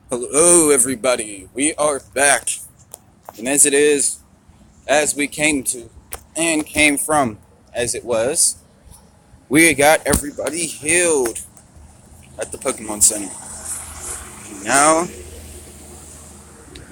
Hello, everybody. We are back. And as it is, as we came to, and came from, as it was, we got everybody healed at the Pokemon Center. And now,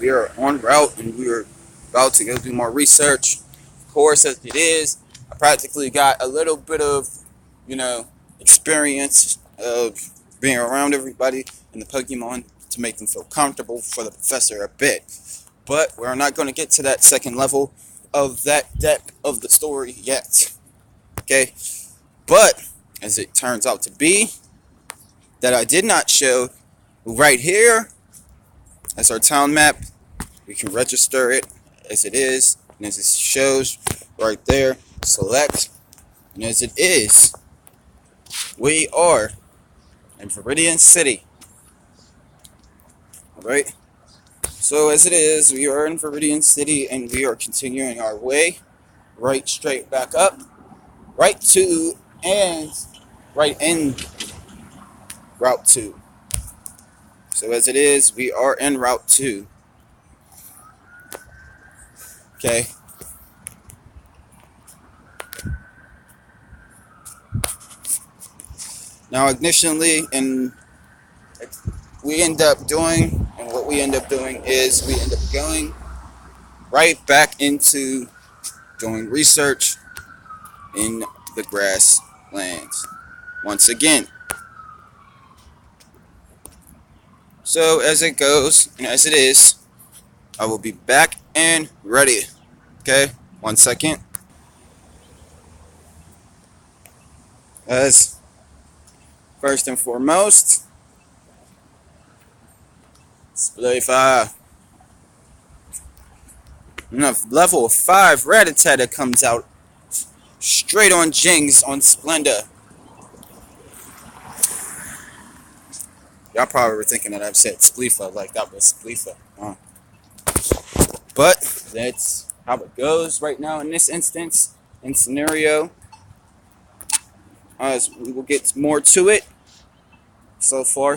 we are en route and we are about to go do more research. Of course, as it is, I practically got a little bit of, experience of being around everybody in the Pokemon to make them feel comfortable for the professor a bit. But we're not going to get to that second level of that depth of the story yet. Okay? But, as it turns out to be, that I did not show right here as our town map. We can register it as it is, and as it shows right there, select, and as it is, we are in Viridian City. Alright? So as it is, we are in Viridian City and we are continuing our way right straight back up, right to and right in Route 2. So as it is, we are in Route 2. Okay. Now ignitionally, and we end up doing, and what we end up doing is we end up going right back into doing research in the grasslands once again. So as it goes, and as it is, I will be back and ready. Okay, 1 second. As first and foremost, Splifa. Enough level 5 Rattata comes out straight on Jings on Splenda. Y'all probably were thinking that I've said Splifa like that was Splifa. But that's how it goes right now in this instance, in scenario. As we will get more to it. So far,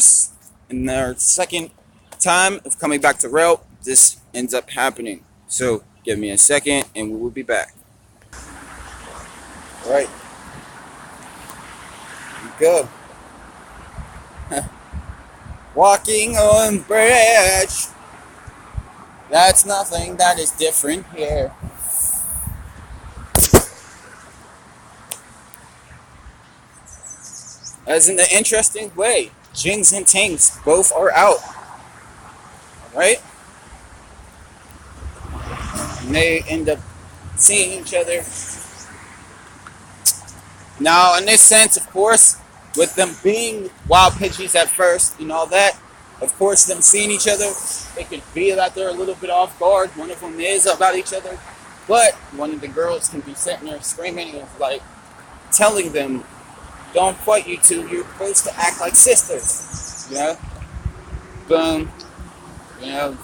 in our second time of coming back to rail, this ends up happening. So give me a second and we will be back. Alright. Here we go. Walking on bridge. That's nothing that is different here. As in an interesting way, Jings and Tings both are out. Alright? And they end up seeing each other. Now, in this sense, of course, with them being wild Pidgeys at first and all that, of course, them seeing each other, it could be that they're a little bit off guard. One of them is about each other, but one of the girls can be sitting there screaming and like telling them, "Don't fight, you two. You're supposed to act like sisters." Boom.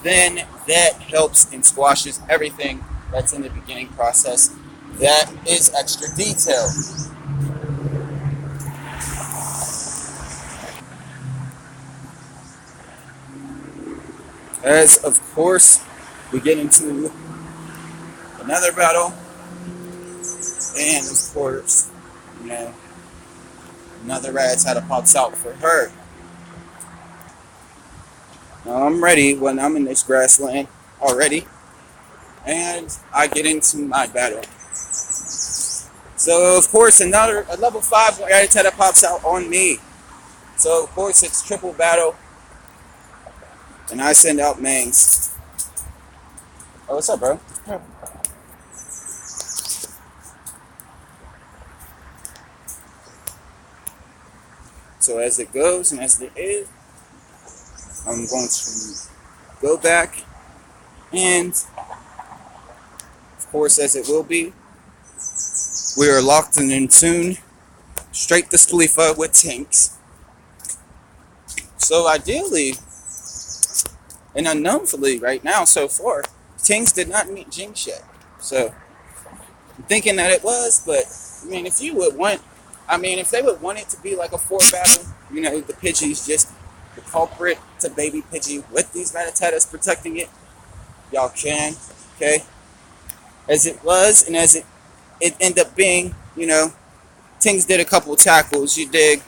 Then that helps and squashes everything that's in the beginning process. That is extra detail. As, of course, we get into another battle. And, of course, another Rattata pops out for her. Now, I'm ready when I'm in this grassland already. And I get into my battle. So, of course, a level 5 Rattata pops out on me. So, of course, it's triple battle. And I send out Mangs. Oh, what's up, bro? So as it goes and as it is, I'm going to go back and, of course, as it will be, we are locked and in tune straight to Splifa with Tinks. So ideally, and unknownfully right now so far, Tinks did not meet Jinx yet. So I'm thinking that it was, but I mean, if they would want it to be like a 4 battle, the Pidgeys just culprit to baby Pidgey with these Rattatas protecting it, y'all can, okay? As it was, and as it ended up being, Tings did a couple tackles, you dig?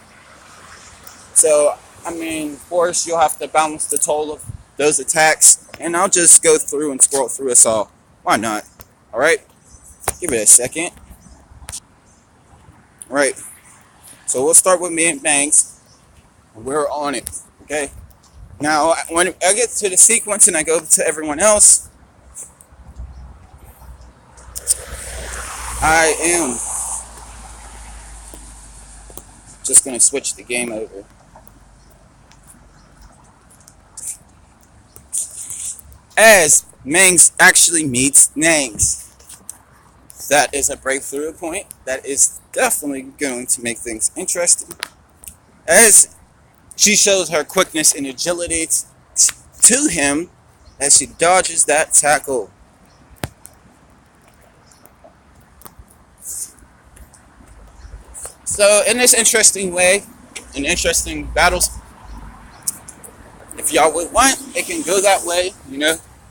So, I mean, of course, you'll have to balance the toll of those attacks, and I'll just go through and scroll through us all. Why not? Alright? Give it a second. Alright, so we'll start with me and Banks. We're on it, okay? Now, when I get to the sequence and I go to everyone else, I am just going to switch the game over. As Mangs actually meets Nangs. That is a breakthrough point. That is definitely going to make things interesting. As she shows her quickness and agility to him as she dodges that tackle. So in this interesting way, in interesting battles, if y'all would want, it can go that way,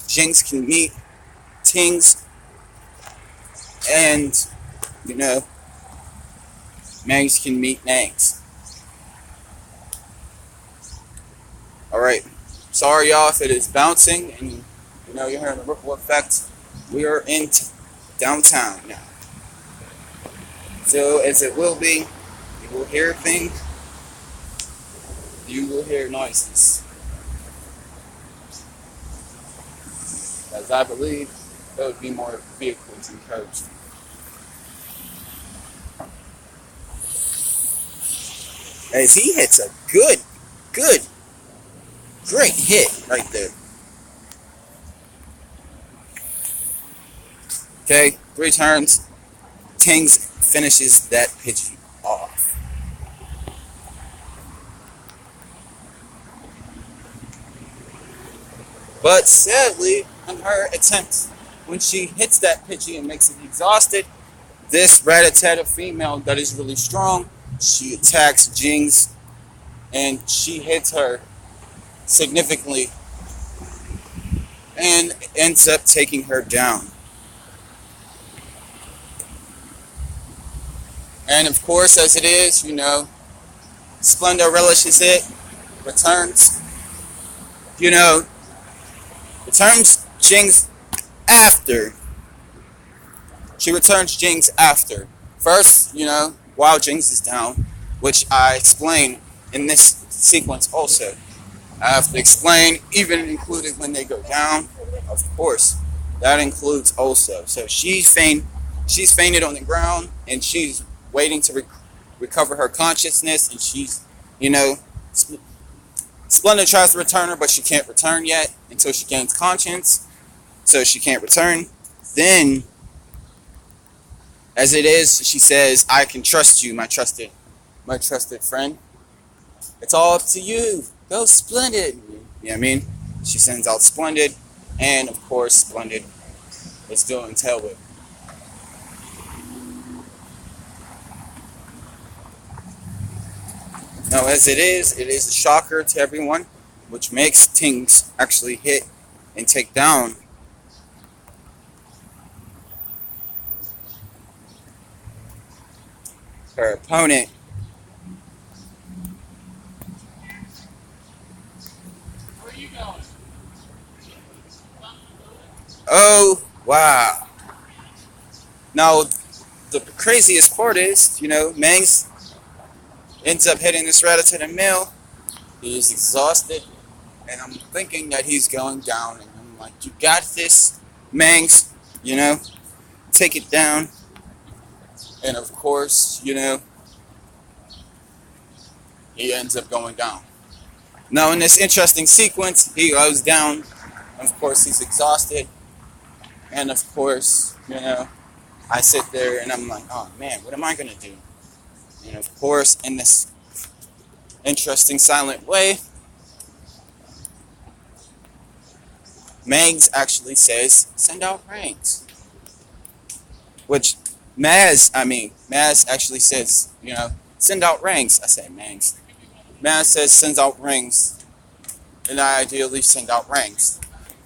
Jinx can meet Tings, and, Mangs can meet Nangs. Alright, sorry y'all if it is bouncing, and, you're hearing the ripple effect. We are in downtown now. So, as it will be, you will hear things, you will hear noises. As I believe, there would be more vehicles encouraged. As he hits a great hit right there. Okay, 3 turns. Tings finishes that Pidgey off. But sadly, on her attempt, when she hits that Pidgey and makes it exhausted, this Rattata female that is really strong, she attacks Jinx and she hits her significantly and ends up taking her down. And of course, as it is, Splendor relishes it, returns, returns Jinx after. She returns Jinx after. First, while Jinx is down, which I explain in this sequence also. I have to explain, even included when they go down, of course. That includes also. So she's fainted on the ground, and she's waiting to recover her consciousness, and she's, Splendor tries to return her, but she can't return yet until she gains conscience, so she can't return. Then, as it is, she says, "I can trust you, my trusted friend. It's all up to you. Go Splendid." You know what I mean? She sends out Splendid, and of course, Splendid is doing tail whip. Now, as it is a shocker to everyone, which makes Tings actually hit and take down her opponent. Where are you going? Oh, wow. Now, the craziest part is, Mangs ends up hitting this Rattata male. He is exhausted, and I'm thinking that he's going down, and I'm like, you got this, Mangs, take it down. And of course, he ends up going down. Now, in this interesting sequence, he goes down. Of course, he's exhausted. And of course, I sit there and I'm like, oh man, what am I going to do? And of course, in this interesting silent way, Mangs actually says, send out ranks. Which Maz actually says, send out rings. I say Mangs. Maz says, sends out rings. and I ideally send out rings.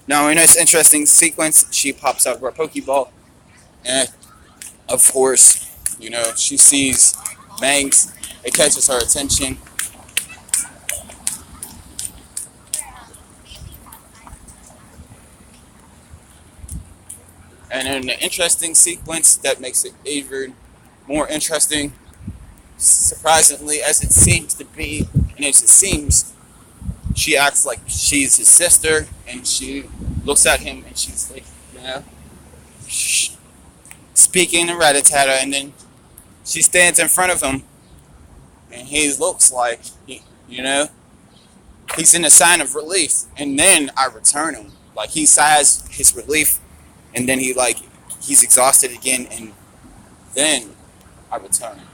Now, in this interesting sequence, she pops out her Pokeball, and of course, she sees Mangs. It catches her attention. And in the interesting sequence that makes it even more interesting, surprisingly as it seems to be, and as it seems, she acts like she's his sister, and she looks at him and she's like, speaking to Rattata, and then she stands in front of him, and he looks like, he's in a sign of relief, and then I return him. Like, he sighs his relief, and then he's exhausted again, and then I return him.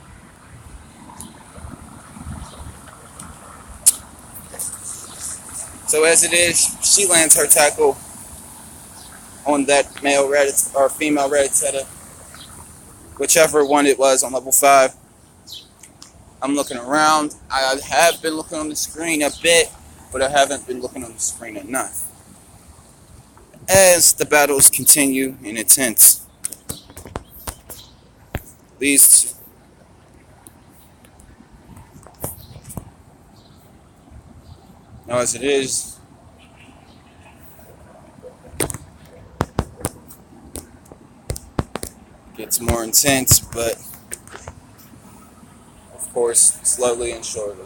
So as it is, she lands her tackle on that male Rattata or female Rattata, whichever one it was on level 5. I'm looking around. I have been looking on the screen a bit, but I haven't been looking on the screen enough. As the battles continue in intense, these now as it is, gets more intense, but of course slowly and surely.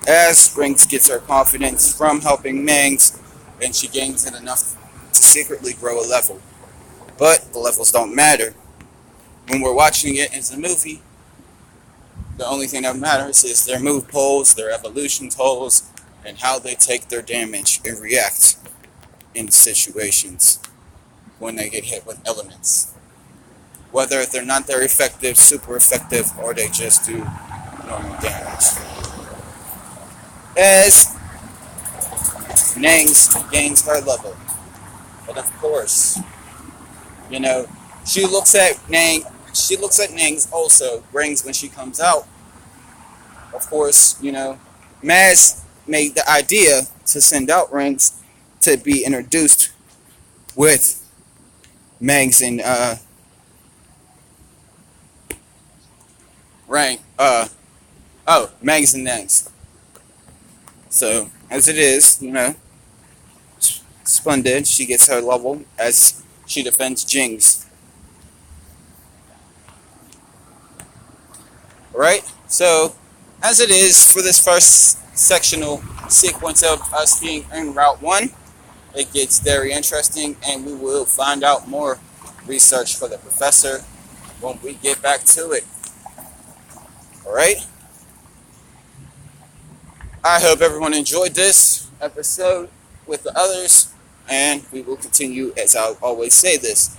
As Sprinks gets her confidence from helping Mangs, and she gains it enough to secretly grow a level. But the levels don't matter. When we're watching it as a movie, the only thing that matters is their move pulls, their evolution tolls, and how they take their damage and react in situations when they get hit with elements. Whether they're not very effective, super effective, or they just do normal damage. As Nangs gains her level. But of course, she looks at Nangs also, rings when she comes out. Of course, Maz made the idea to send out rings to be introduced with Mangs and Mangs and Nangs. So as it is, splendid. She gets her level as she defends Jings. Alright, so as it is for this first sectional sequence of us being in Route 1, it gets very interesting, and we will find out more research for the professor when we get back to it. Alright? I hope everyone enjoyed this episode with the others, and we will continue, as I always say this,